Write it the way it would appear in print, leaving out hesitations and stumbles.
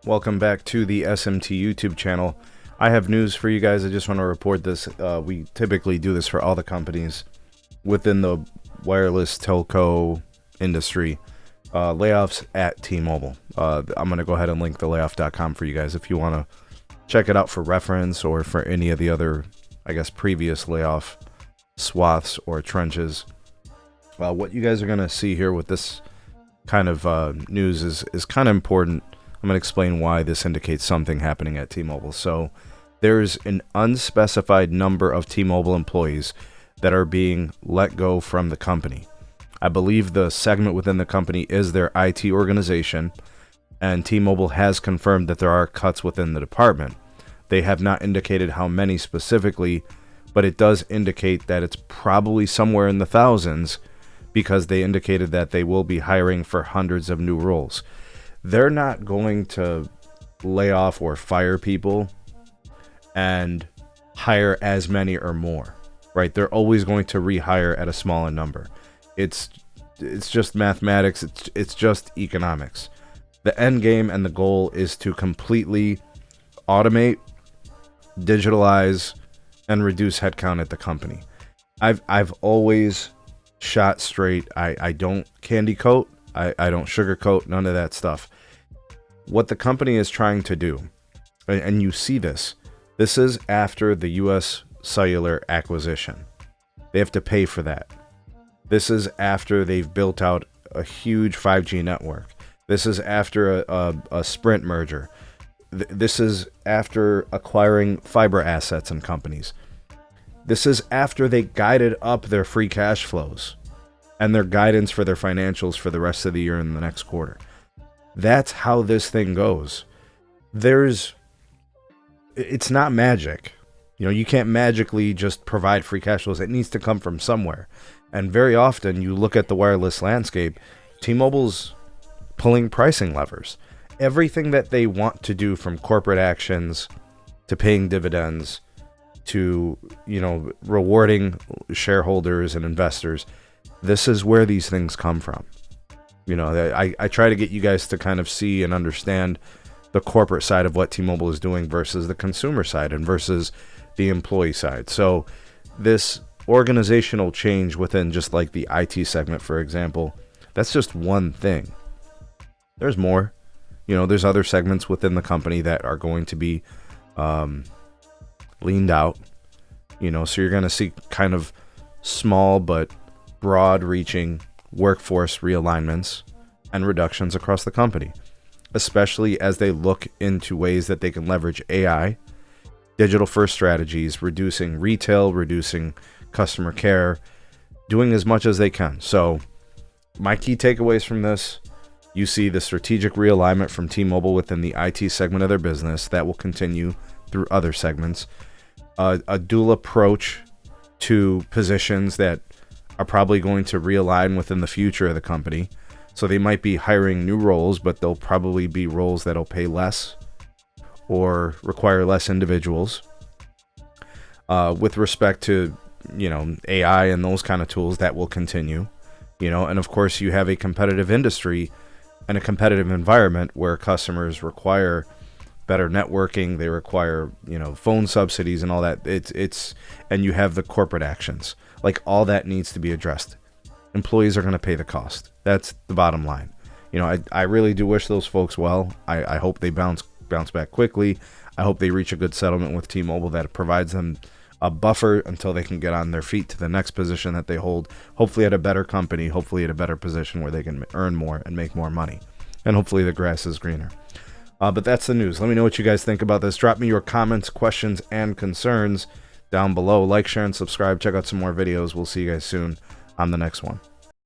Welcome back to the SMT YouTube channel. I have news for you guys. I just want to report this. We typically do this for all the companies within the wireless telco industry. Layoffs at T-Mobile. I'm going to go ahead and link the layoff.com for you guys if you want to check it out for reference or for any of the other, I guess, previous layoff swaths or trenches. What you guys are going to see here with this kind of news is kind of important. I'm going to explain why this indicates something happening at T-Mobile. So there's an unspecified number of T-Mobile employees that are being let go from the company. I believe the segment within the company is their IT organization, and T-Mobile has confirmed that there are cuts within the department. They have not indicated how many specifically, but it does indicate that it's probably somewhere in the thousands because they indicated that they will be hiring for hundreds of new roles. They're not going to lay off or fire people and hire as many or more, right? They're always going to rehire at a smaller number. It's just mathematics. It's just economics. The end game and the goal is to completely automate, digitalize, and reduce headcount at the company. I've always shot straight. I don't candy coat. I don't sugarcoat, none of that stuff. What the company is trying to do, and you see this is after the U.S. Cellular acquisition. They have to pay for that. This is after they've built out a huge 5G network. This is after a Sprint merger. This is after acquiring fiber assets and companies. This is after they guided up their free cash flows and their guidance for their financials for the rest of the year and the next quarter. That's how this thing goes. It's not magic. You know, you can't magically just provide free cash flows. It needs to come from somewhere. And very often you look at the wireless landscape, T-Mobile's pulling pricing levers. Everything that they want to do, from corporate actions to paying dividends to, rewarding shareholders and investors, this is where these things come from. I try to get you guys to kind of see and understand the corporate side of what T-Mobile is doing versus the consumer side and versus the employee side. So this organizational change within just like the IT segment, for example, that's just one thing. There's more. There's other segments within the company that are going to be leaned out. So you're going to see kind of small but broad-reaching workforce realignments and reductions across the company, especially as they look into ways that they can leverage AI, digital-first strategies, reducing retail, reducing customer care, doing as much as they can. So my key takeaways from this: you see the strategic realignment from T-Mobile within the IT segment of their business that will continue through other segments, a dual approach to positions that are probably going to realign within the future of the company. So they might be hiring new roles, but they'll probably be roles that'll pay less or require less individuals. With respect to, AI and those kind of tools, that will continue. And of course you have a competitive industry and a competitive environment where customers require better networking, they require, phone subsidies and all that. And you have the corporate actions. Like, all that needs to be addressed. Employees are going to pay the cost. That's the bottom line. I really do wish those folks well. I hope they bounce back quickly. I hope they reach a good settlement with T-Mobile that provides them a buffer until they can get on their feet to the next position that they hold, hopefully at a better company, hopefully at a better position where they can earn more and make more money. And hopefully the grass is greener. But that's the news. Let me know what you guys think about this. Drop me your comments, questions, and concerns down below. Like, share, and subscribe. Check out some more videos. We'll see you guys soon on the next one.